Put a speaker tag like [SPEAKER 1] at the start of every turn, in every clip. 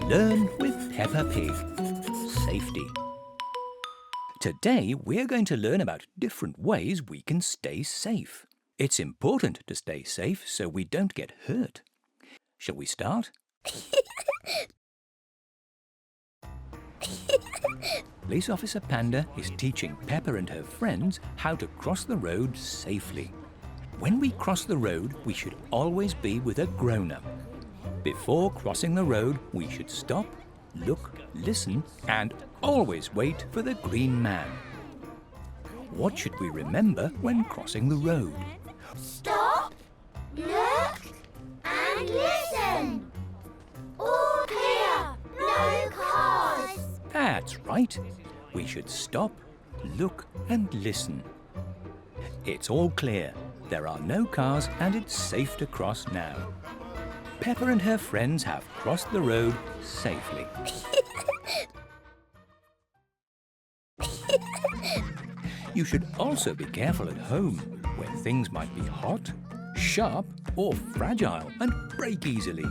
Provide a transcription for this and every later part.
[SPEAKER 1] Learn with Peppa Pig. Safety. Today we're going to learn about different ways we can stay safe. It's important to stay safe so we don't get hurt. Shall we start? Police Officer Panda is teaching Peppa and her friends how to cross the road safely. When we cross the road, we should always be with a grown-up. Before crossing the road, we should stop, look, listen, and always wait for the green man. What should we remember when crossing the road?
[SPEAKER 2] Stop, look, and listen. All clear, no cars.
[SPEAKER 1] That's right. We should stop, look, and listen. It's all clear. There are no cars and it's safe to cross now. Peppa and her friends have crossed the road safely. You should also be careful at home when things might be hot, sharp or fragile and break easily.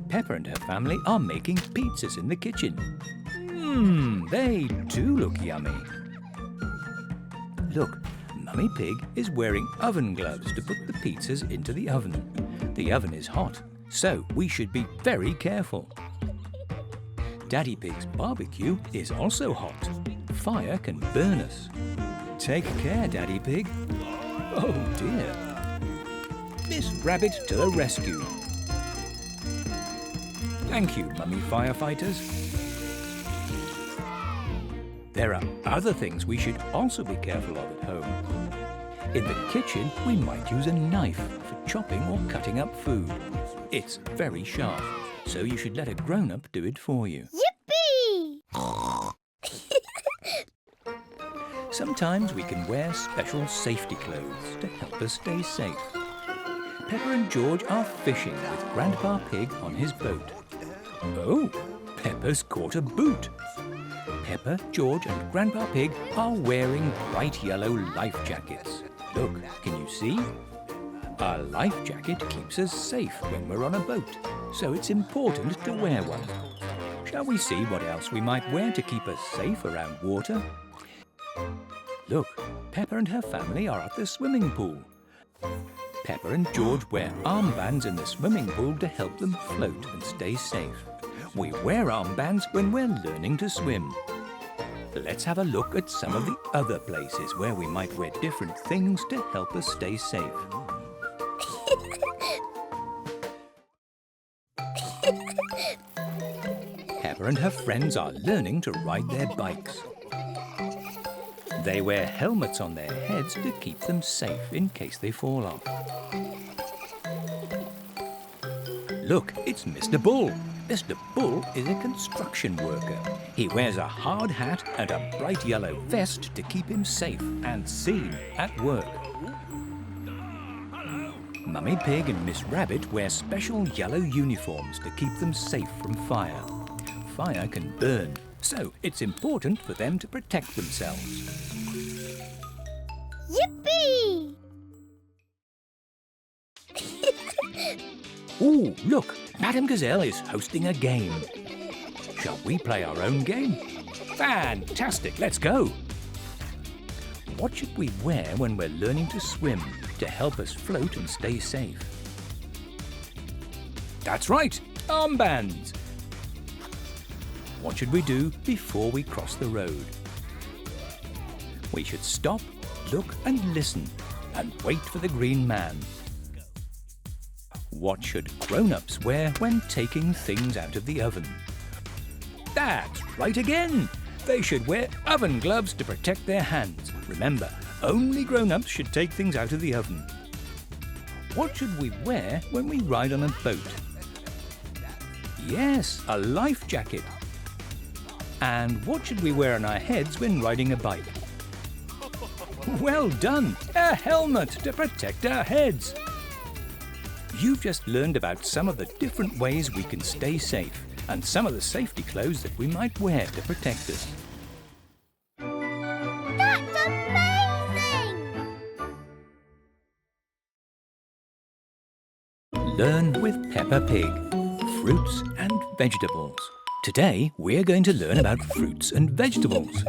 [SPEAKER 1] Peppa and her family are making pizzas in the kitchen. They do look yummy. Look, Mummy Pig is wearing oven gloves to put the pizzas into the oven. The oven is hot, so we should be very careful. Daddy Pig's barbecue is also hot. Fire can burn us. Take care, Daddy Pig. Oh dear. Miss Rabbit to the rescue. Thank you, Mummy Firefighters. There are other things we should also be careful of at home. In the kitchen, we might use a knife for chopping or cutting up food. It's very sharp, so you should let a grown-up do it for you.
[SPEAKER 2] Yippee!
[SPEAKER 1] Sometimes we can wear special safety clothes to help us stay safe. Peppa and George are fishing with Grandpa Pig on his boat. Oh, Peppa's caught a boot. Peppa, George and Grandpa Pig are wearing bright yellow life jackets. Look, can you see? A life jacket keeps us safe when we're on a boat, so it's important to wear one. Shall we see what else we might wear to keep us safe around water? Look, Peppa and her family are at the swimming pool. Peppa and George wear armbands in the swimming pool to help them float and stay safe. We wear armbands when we're learning to swim. Let's have a look at some of the other places where we might wear different things to help us stay safe. Peppa and her friends are learning to ride their bikes. They wear helmets on their heads to keep them safe in case they fall off. Look, it's Mr. Bull. Mr. Bull is a construction worker. He wears a hard hat and a bright yellow vest to keep him safe and seen at work. Mummy Pig and Miss Rabbit wear special yellow uniforms to keep them safe from fire. Fire can burn, so it's important for them to protect themselves.
[SPEAKER 2] Yippee!
[SPEAKER 1] Ooh, look! Madame Gazelle is hosting a game. Shall we play our own game? Fantastic! Let's go! What should we wear when we're learning to swim to help us float and stay safe? That's right! Armbands! What should we do before we cross the road? We should stop, look and listen and wait for the green man. What should grown-ups wear when taking things out of the oven? That's right again! They should wear oven gloves to protect their hands. Remember, only grown-ups should take things out of the oven. What should we wear when we ride on a boat? Yes, a life jacket. And what should we wear on our heads when riding a bike? Well done! A helmet to protect our heads. You've just learned about some of the different ways we can stay safe and some of the safety clothes that we might wear to protect us.
[SPEAKER 2] That's amazing!
[SPEAKER 1] Learn with Peppa Pig. Fruits and vegetables. Today we're going to learn about fruits and vegetables.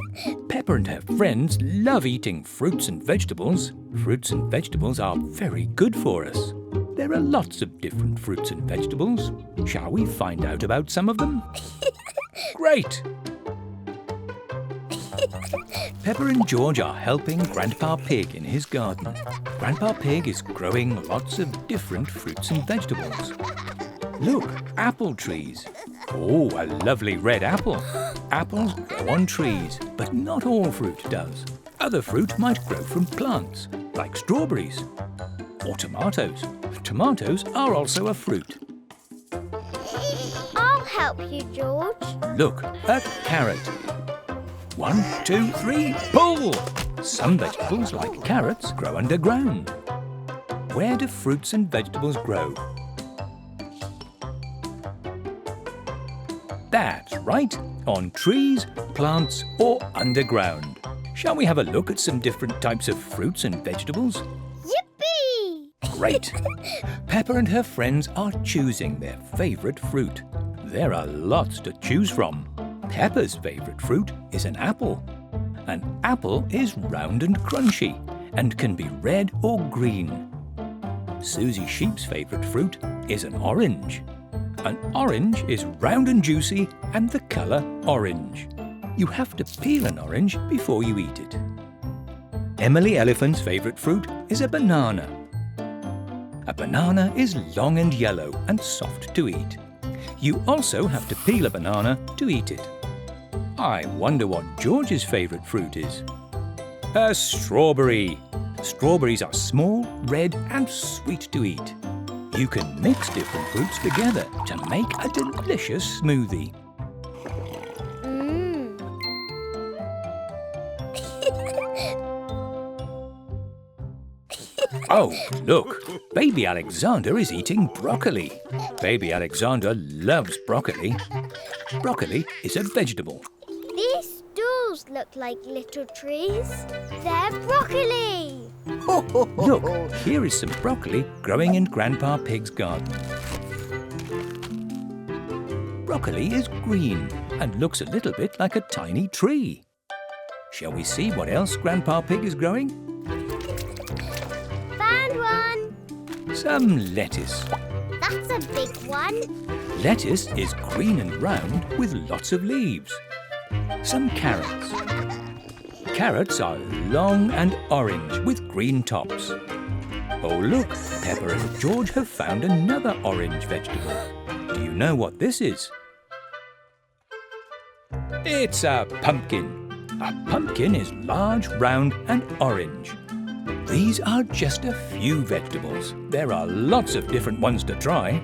[SPEAKER 1] Peppa and her friends love eating fruits and vegetables. Fruits and vegetables are very good for us. There are lots of different fruits and vegetables. Shall we find out about some of them? Great! Peppa and George are helping Grandpa Pig in his garden. Grandpa Pig is growing lots of different fruits and vegetables. Look, apple trees. Oh, a lovely red apple. Apples grow on trees, but not all fruit does. Other fruit might grow from plants, like strawberries or tomatoes. Tomatoes are also a fruit.
[SPEAKER 2] I'll help you, George.
[SPEAKER 1] Look, a carrot. 1, 2, 3, pull! Some vegetables, like carrots, grow underground. Where do fruits and vegetables grow? That's right, on trees, plants or underground. Shall we have a look at some different types of fruits and vegetables?
[SPEAKER 2] Yippee!
[SPEAKER 1] Great! Peppa and her friends are choosing their favourite fruit. There are lots to choose from. Peppa's favourite fruit is an apple. An apple is round and crunchy and can be red or green. Susie Sheep's favourite fruit is an orange. An orange is round and juicy and the colour orange. You have to peel an orange before you eat it. Emily Elephant's favourite fruit is a banana. A banana is long and yellow and soft to eat. You also have to peel a banana to eat it. I wonder what George's favourite fruit is. A strawberry. Strawberries are small, red and sweet to eat. You can mix different fruits together to make a delicious smoothie. Oh, look, baby Alexander is eating broccoli. Baby Alexander loves broccoli. Broccoli is a vegetable.
[SPEAKER 2] These stools look like little trees. They're broccoli.
[SPEAKER 1] Look, here is some broccoli growing in Grandpa Pig's garden. Broccoli is green and looks a little bit like a tiny tree. Shall we see what else Grandpa Pig is growing?
[SPEAKER 2] Found one.
[SPEAKER 1] Some lettuce.
[SPEAKER 2] That's a big one.
[SPEAKER 1] Lettuce is green and round with lots of leaves. Some carrots. Carrots are long and orange with green tops. Oh look, Peppa and George have found another orange vegetable. Do you know what this is? It's a pumpkin. A pumpkin is large, round and orange. These are just a few vegetables. There are lots of different ones to try.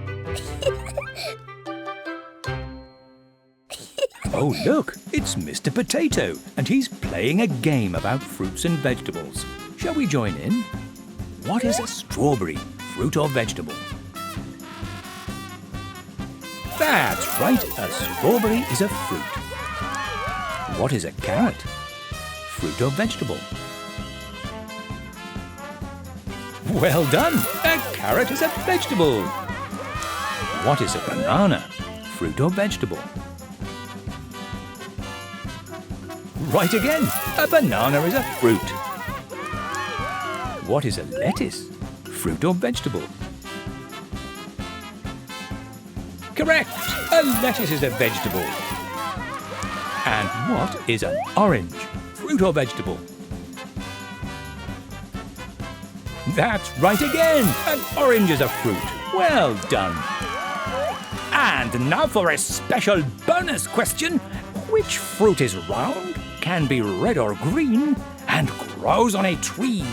[SPEAKER 1] Oh look, it's Mr. Potato and he's playing a game about fruits and vegetables. Shall we join in? What is a strawberry, fruit or vegetable? That's right, a strawberry is a fruit. What is a carrot? Fruit or vegetable? Well done! A carrot is a vegetable. What is a banana? Fruit or vegetable? Right again! A banana is a fruit. What is a lettuce? Fruit or vegetable? Correct! A lettuce is a vegetable. And what is an orange? Fruit or vegetable? That's right again! An orange is a fruit. Well done! And now for a special bonus question. Which fruit is round, can be red or green, and grows on a tree?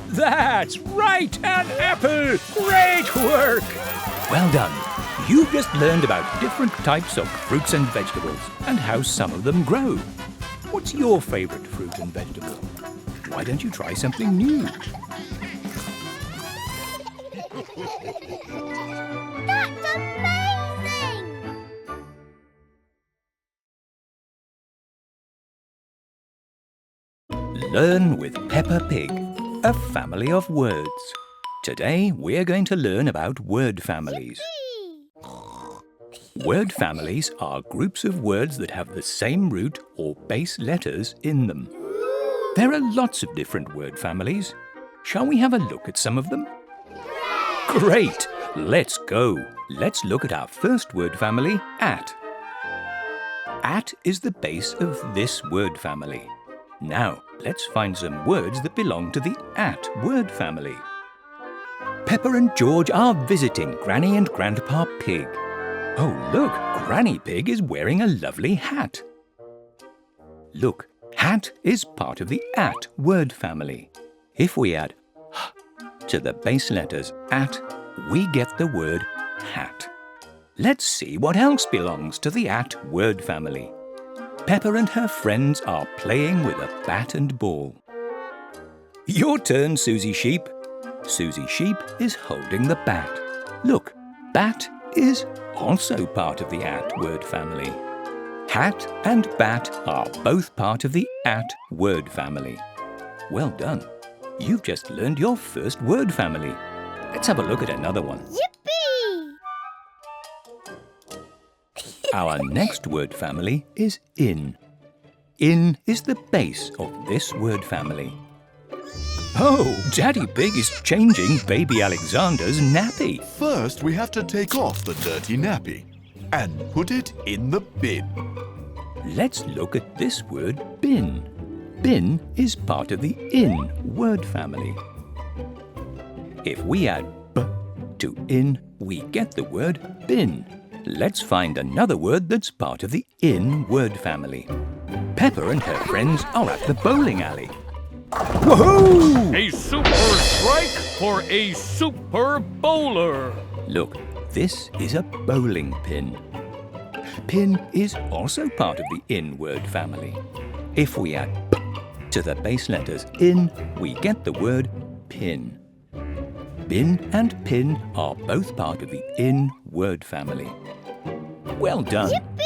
[SPEAKER 1] That's right! An apple! Great work! Well done! You've just learned about different types of fruits and vegetables and how some of them grow. What's your favourite fruit and vegetable? Why don't you try something new?
[SPEAKER 2] That's amazing!
[SPEAKER 1] Learn with Peppa Pig, a family of words. Today we're going to learn about word families. Word families are groups of words that have the same root or base letters in them. There are lots of different word families. Shall we have a look at some of them? Great! Let's go. Let's look at our first word family, at. At is the base of this word family. Now, let's find some words that belong to the at word family. Peppa and George are visiting Granny and Grandpa Pig. Oh, look, Granny Pig is wearing a lovely hat. Look, hat is part of the at word family. If we add h to the base letters at, we get the word hat. Let's see what else belongs to the at word family. Peppa and her friends are playing with a bat and ball. Your turn, Susie Sheep. Susie Sheep is holding the bat. Look, bat is also part of the at word family. Hat and bat are both part of the at word family. Well done. You've just learned your first word family. Let's have a look at another one.
[SPEAKER 2] Yippee!
[SPEAKER 1] Our next word family is in. In is the base of this word family. Oh, Daddy Pig is changing baby Alexander's nappy.
[SPEAKER 3] First, we have to take off the dirty nappy and put it in the bin.
[SPEAKER 1] Let's look at this word bin. Bin is part of the in word family. If we add b to in, we get the word bin. Let's find another word that's part of the in word family. Peppa and her friends are at the bowling alley. Woohoo!
[SPEAKER 4] A super strike for a super bowler.
[SPEAKER 1] Look, this is a bowling pin. Pin is also part of the in word family. If we add p to the base letters in, we get the word pin. Bin and pin are both part of the in word family. Well done.
[SPEAKER 2] Yippee!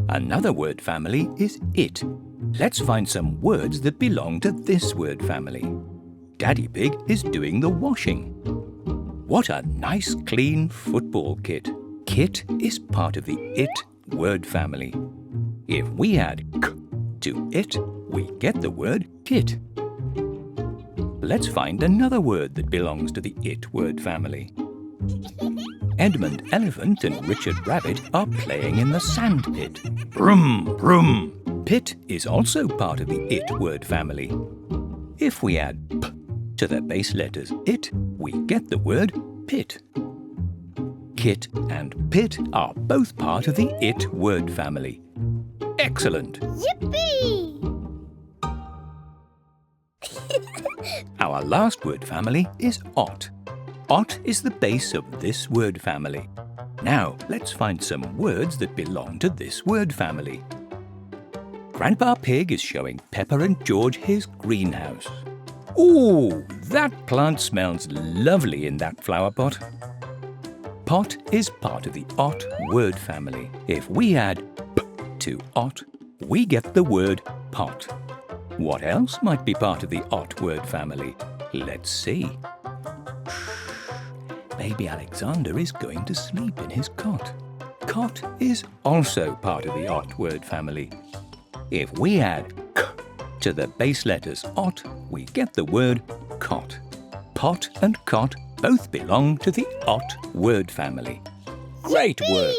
[SPEAKER 1] Another word family is it. Let's find some words that belong to this word family. Daddy Pig is doing the washing. What a nice clean football kit. Kit is part of the it word family. If we add k to it, we get the word kit. Let's find another word that belongs to the it word family. Edmund Elephant and Richard Rabbit are playing in the sand pit. Brum, brum. Pit is also part of the it word family. If we add p to the base letters it, we get the word pit. Kit and pit are both part of the it word family. Excellent!
[SPEAKER 2] Yippee!
[SPEAKER 1] Our last word family is ot. Ot is the base of this word family. Now, let's find some words that belong to this word family. Grandpa Pig is showing Peppa and George his greenhouse. Ooh, that plant smells lovely in that flower pot. Pot is part of the ot word family. If we add p to ot, we get the word pot. What else might be part of the ot word family? Let's see. Baby Alexander is going to sleep in his cot. Cot is also part of the ot word family. If we add k to the base letters ot, we get the word cot. Pot and cot both belong to the ot word family. Great work!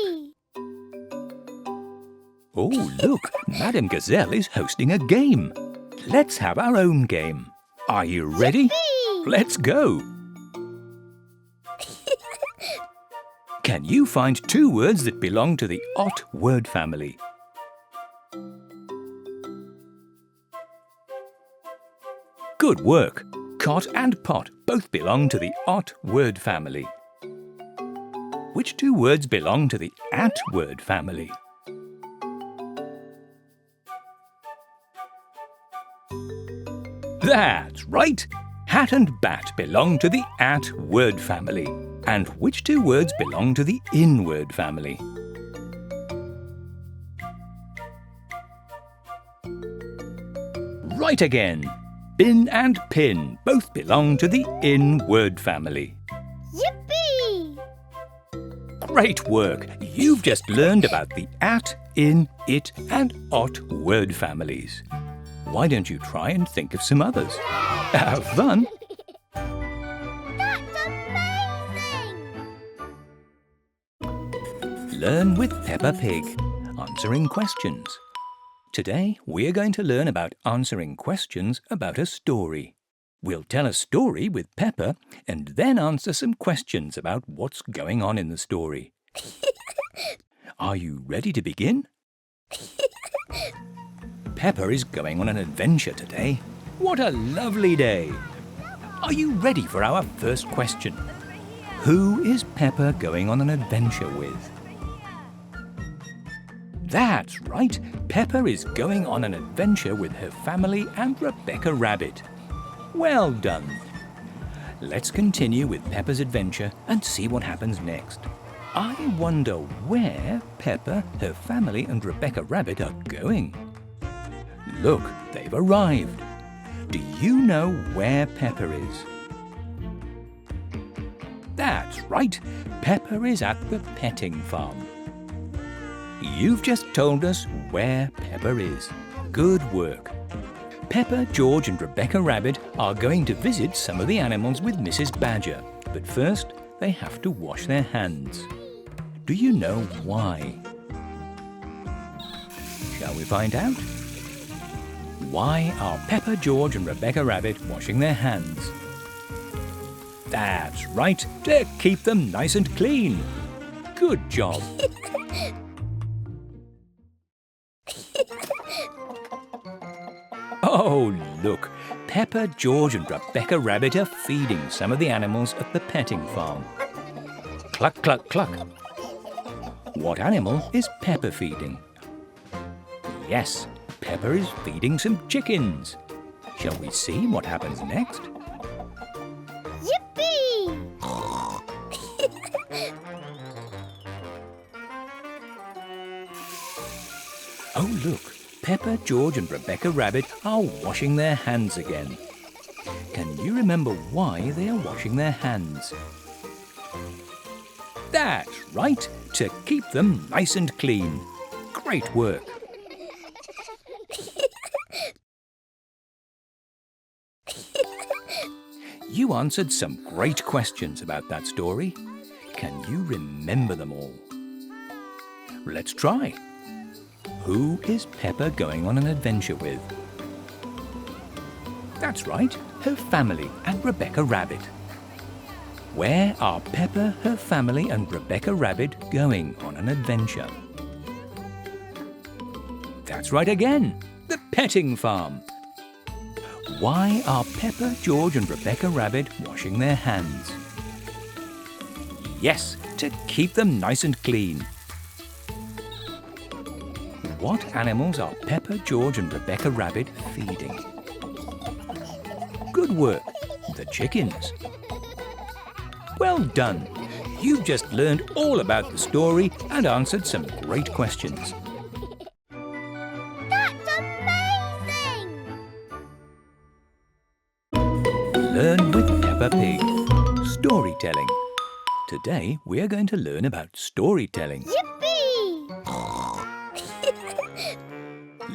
[SPEAKER 1] Oh, look, Madame Gazelle is hosting a game. Let's have our own game. Are you ready?
[SPEAKER 2] Yippee!
[SPEAKER 1] Let's go! Can you find two words that belong to the ot word family? Good work! Cot and pot both belong to the ot word family. Which two words belong to the at word family? That's right! Hat and bat belong to the at word family. And which two words belong to the in word family? Right again! bin and pin both belong to the in word family.
[SPEAKER 2] Yippee!
[SPEAKER 1] Great work! You've just learned about the at, in, it and ot word families. Why don't you try and think of some others? Have fun!
[SPEAKER 2] That's amazing!
[SPEAKER 1] Learn with Peppa Pig. Answering questions. Today we're going to learn about answering questions about a story. We'll tell a story with Peppa and then answer some questions about what's going on in the story. Are you ready to begin? Peppa is going on an adventure today. What a lovely day! Are you ready for our first question? Who is Peppa going on an adventure with? That's right, Peppa is going on an adventure with her family and Rebecca Rabbit. Well done. Let's continue with Peppa's adventure and see what happens next. I wonder where Peppa, her family and Rebecca Rabbit are going. Look, they've arrived. Do you know where Peppa is? That's right, Peppa is at the petting farm. You've just told us where Peppa is. Good work. Peppa, George and Rebecca Rabbit are going to visit some of the animals with Mrs. Badger, but first they have to wash their hands. Do you know why? Shall we find out? Why are Peppa, George and Rebecca Rabbit washing their hands? That's right, to keep them nice and clean. Good job. Oh, look, Peppa, George and Rebecca Rabbit are feeding some of the animals at the petting farm. Cluck, cluck, cluck. What animal is Peppa feeding? Yes, Peppa is feeding some chickens. Shall we see what happens next?
[SPEAKER 2] Yippee!
[SPEAKER 1] Oh, look, Peppa, George and Rebecca Rabbit are washing their hands again. Can you remember why they are washing their hands? That's right, to keep them nice and clean. Great work. You answered some great questions about that story. Can you remember them all? Let's try. Who is Peppa going on an adventure with? That's right, her family and Rebecca Rabbit. Where are Peppa, her family and Rebecca Rabbit going on an adventure? That's right again, the petting farm. Why are Peppa, George and Rebecca Rabbit washing their hands? Yes, to keep them nice and clean. What animals are Peppa, George and Rebecca Rabbit feeding? Good work, the chickens. Well done. You've just learned all about the story and answered some great questions.
[SPEAKER 2] That's amazing!
[SPEAKER 1] Learn with Peppa Pig. Storytelling. Today we're going to learn about storytelling.
[SPEAKER 2] Yippee!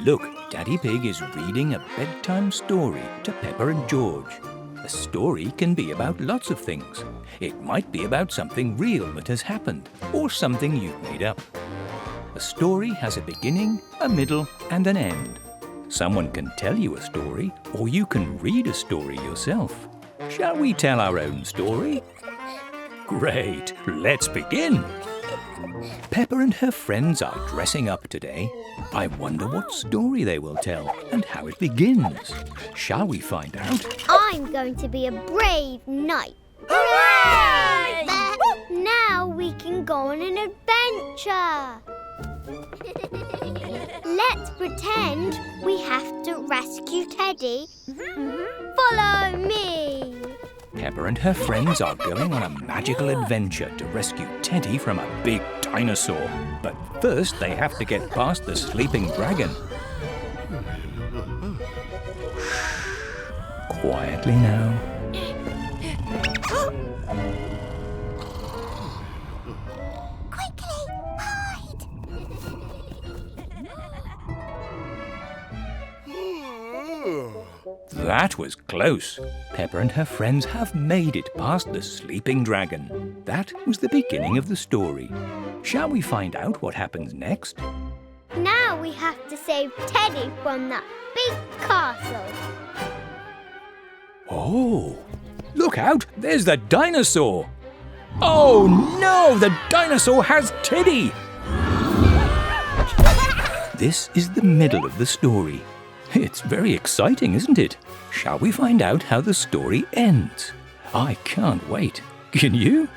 [SPEAKER 1] Look, Daddy Pig is reading a bedtime story to Peppa and George. A story can be about lots of things. It might be about something real that has happened or something you've made up. A story has a beginning, a middle and an end. Someone can tell you a story or you can read a story yourself. Shall we tell our own story? Great, let's begin. Peppa and her friends are dressing up today. I wonder what story they will tell and how it begins. Shall we find out?
[SPEAKER 2] I'm going to be a brave knight. Hooray! Now we can go on an adventure. Let's pretend we have to rescue Teddy. Follow me.
[SPEAKER 1] Peppa and her friends are going on a magical adventure to rescue Teddy from a big dinosaur. But first they have to get past the sleeping dragon. Quietly now.
[SPEAKER 2] Quickly, hide!
[SPEAKER 1] That was close. Peppa and her friends have made it past the sleeping dragon. That was the beginning of the story. Shall we find out what happens next?
[SPEAKER 2] Now we have to save Teddy from that big castle.
[SPEAKER 1] Oh, look out! There's the dinosaur! Oh no! The dinosaur has Teddy! This is the middle of the story. It's very exciting, isn't it? Shall we find out how the story ends? I can't wait. Can you?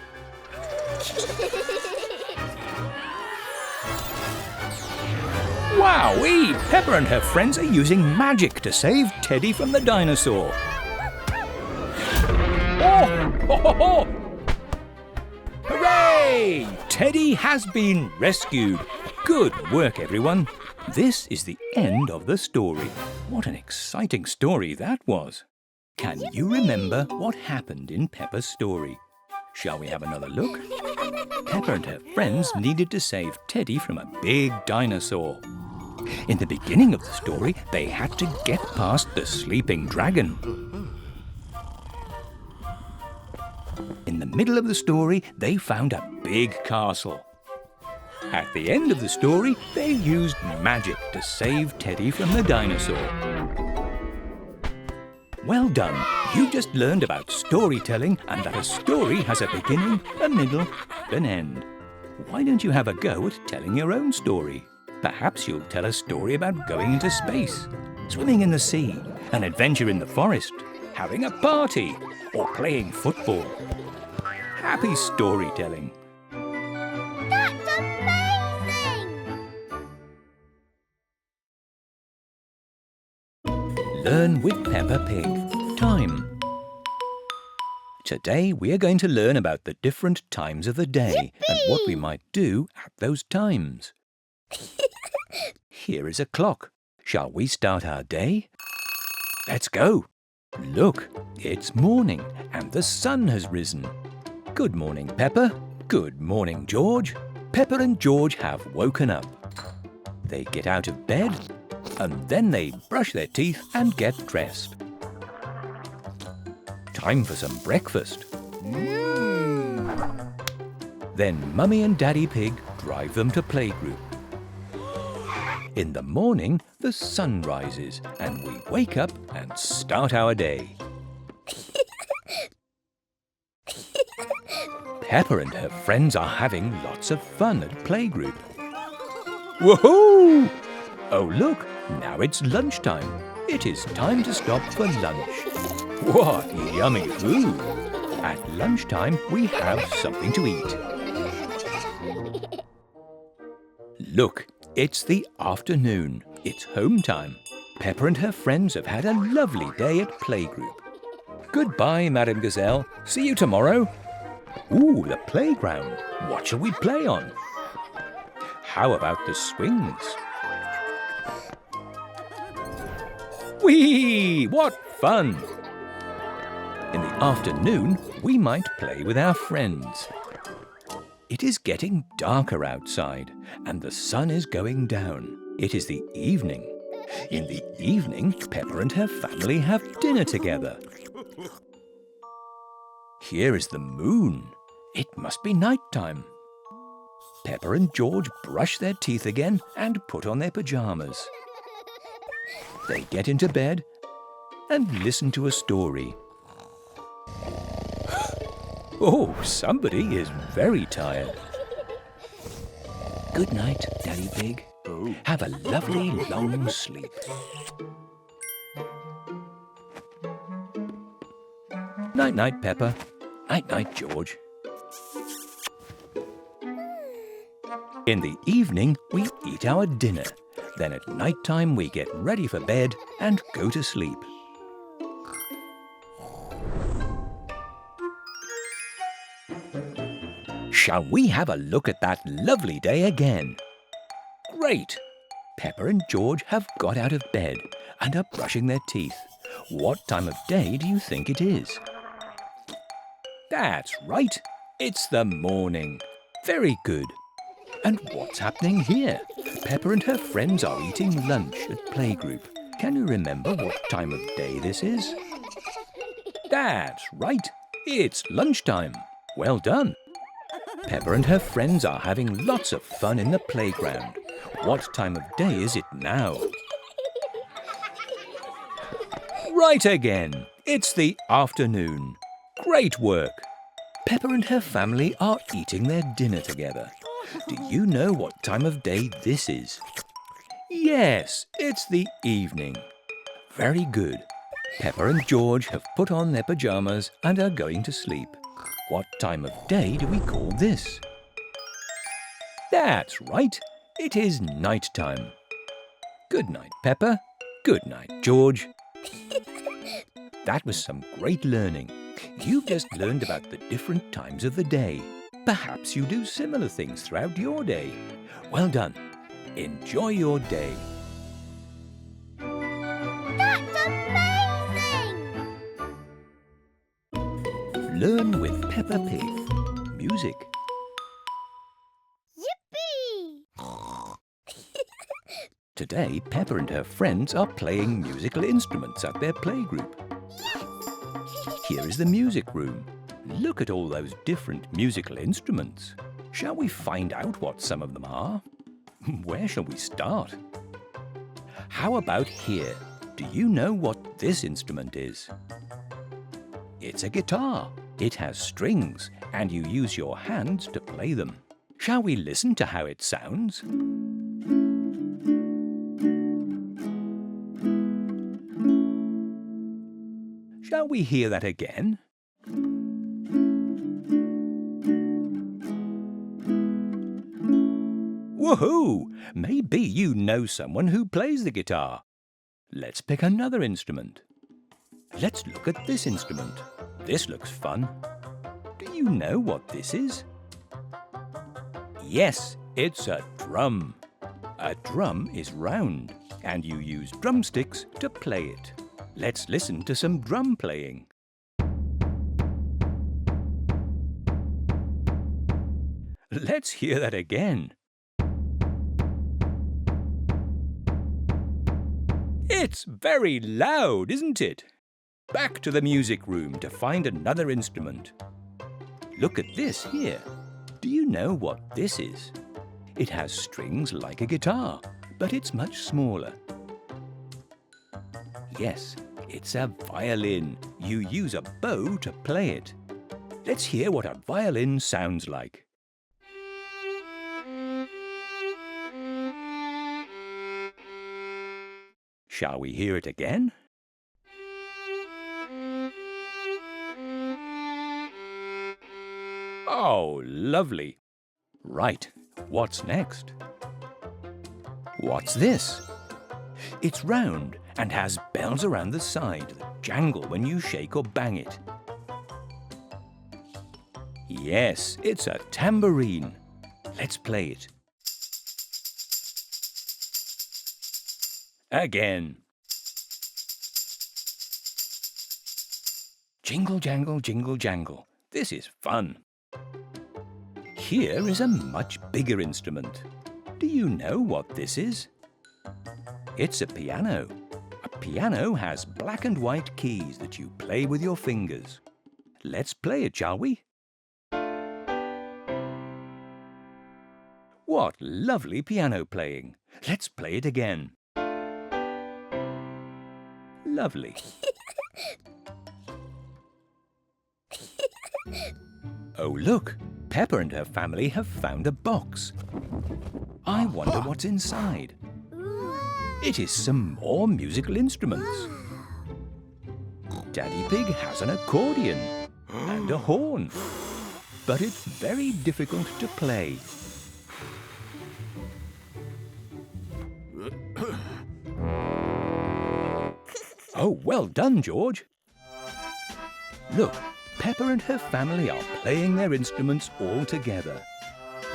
[SPEAKER 1] Wowee! Peppa and her friends are using magic to save Teddy from the dinosaur. Oh! Ho, ho, ho! Hooray! Teddy has been rescued. Good work, everyone. This is the end of the story. What an exciting story that was. Can you remember what happened in Peppa's story? Shall we have another look? Peppa and her friends needed to save Teddy from a big dinosaur. In the beginning of the story, they had to get past the sleeping dragon. In the middle of the story, they found a big castle. At the end of the story, they used magic to save Teddy from the dinosaur. Well done! You just learned about storytelling and that a story has a beginning, a middle, and an end. Why don't you have a go at telling your own story? Perhaps you'll tell a story about going into space, swimming in the sea, an adventure in the forest, having a party, or playing football. Happy storytelling!
[SPEAKER 2] That's amazing!
[SPEAKER 1] Learn with Peppa Pig. Time. Today we are going to learn about the different times of the day and what we might do at those times. Here is a clock. Shall we start our day? Let's go. Look, it's morning and the sun has risen. Good morning, Peppa. Good morning, George. Peppa and George have woken up. They get out of bed and then they brush their teeth and get dressed. Time for some breakfast. Then Mummy and Daddy Pig drive them to Playgroup. In the morning, the sun rises and we wake up and start our day. Peppa and her friends are having lots of fun at Playgroup. Woohoo! Oh look, now it's lunchtime. It is time to stop for lunch. What yummy food! At lunchtime, we have something to eat. Look, it's the afternoon. It's home time. Peppa and her friends have had a lovely day at Playgroup. Goodbye, Madame Gazelle. See you tomorrow. Ooh, the playground. What shall we play on? How about the swings? Whee! What fun! In the afternoon, we might play with our friends. It is getting darker outside and the sun is going down. It is the evening. In the evening, Peppa and her family have dinner together. Here is the moon. It must be night time. Peppa and George brush their teeth again and put on their pajamas. They get into bed and listen to a story. Oh, somebody is very tired. Good night, Daddy Pig. Have a lovely long sleep. Night-night, Peppa. Night-night, George. In the evening, we eat our dinner. Then at night time, we get ready for bed and go to sleep. Shall we have a look at that lovely day again? Great! Peppa and George have got out of bed and are brushing their teeth. What time of day do you think it is? That's right. It's the morning. Very good. And what's happening here? Peppa and her friends are eating lunch at Playgroup. Can you remember what time of day this is? That's right. It's lunchtime. Well done. Peppa and her friends are having lots of fun in the playground. What time of day is it now? Right again. It's the afternoon. Great work. Peppa and her family are eating their dinner together. Do you know what time of day this is? Yes, it's the evening. Very good. Peppa and George have put on their pyjamas and are going to sleep. What time of day do we call this? That's right. It is night time. Good night, Peppa. Good night, George. That was some great learning. You've just learned about the different times of the day. Perhaps you do similar things throughout your day. Well done. Enjoy your day.
[SPEAKER 2] That's amazing!
[SPEAKER 1] Learn with Peppa Pig. Music.
[SPEAKER 2] Yippee!
[SPEAKER 1] Today, Peppa and her friends are playing musical instruments at their playgroup. Here is the music room. Look at all those different musical instruments. Shall we find out what some of them are? Where shall we start? How about here? Do you know what this instrument is? It's a guitar. It has strings, and you use your hands to play them. Shall we listen to how it sounds? Shall we hear that again? Woohoo! Maybe you know someone who plays the guitar. Let's pick another instrument. Let's look at this instrument. This looks fun. Do you know what this is? Yes, it's a drum. A drum is round, and you use drumsticks to play it. Let's listen to some drum playing. Let's hear that again. It's very loud, isn't it? Back to the music room to find another instrument. Look at this here. Do you know what this is? It has strings like a guitar, but it's much smaller. Yes, it's a violin. You use a bow to play it. Let's hear what a violin sounds like. Shall we hear it again? Oh, lovely. Right, what's next? What's this? It's round and has bells around the side that jangle when you shake or bang it. Yes, it's a tambourine. Let's play it. Again. Jingle, jangle, jingle, jangle. This is fun. Here is a much bigger instrument. Do you know what this is? It's a piano. A piano has black and white keys that you play with your fingers. Let's play it, shall we? What lovely piano playing. Let's play it again. Lovely. Oh, look. Peppa and her family have found a box. I wonder what's inside. It is some more musical instruments. Daddy Pig has an accordion and a horn, but it's very difficult to play. Oh, well done, George. Look, Peppa and her family are playing their instruments all together.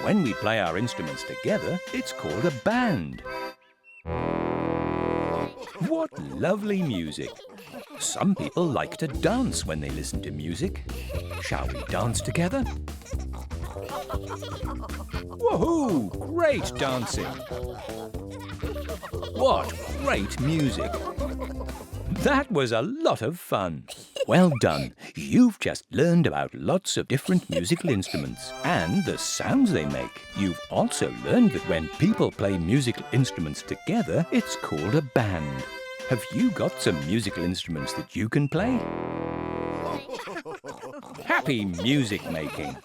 [SPEAKER 1] When we play our instruments together, it's called a band. What lovely music. Some people like to dance when they listen to music. Shall we dance together? Woohoo! Great dancing! What great music! That was a lot of fun. Well done. You've just learned about lots of different musical instruments and the sounds they make. You've also learned that when people play musical instruments together, it's called a band. Have you got some musical instruments that you can play? Happy music making!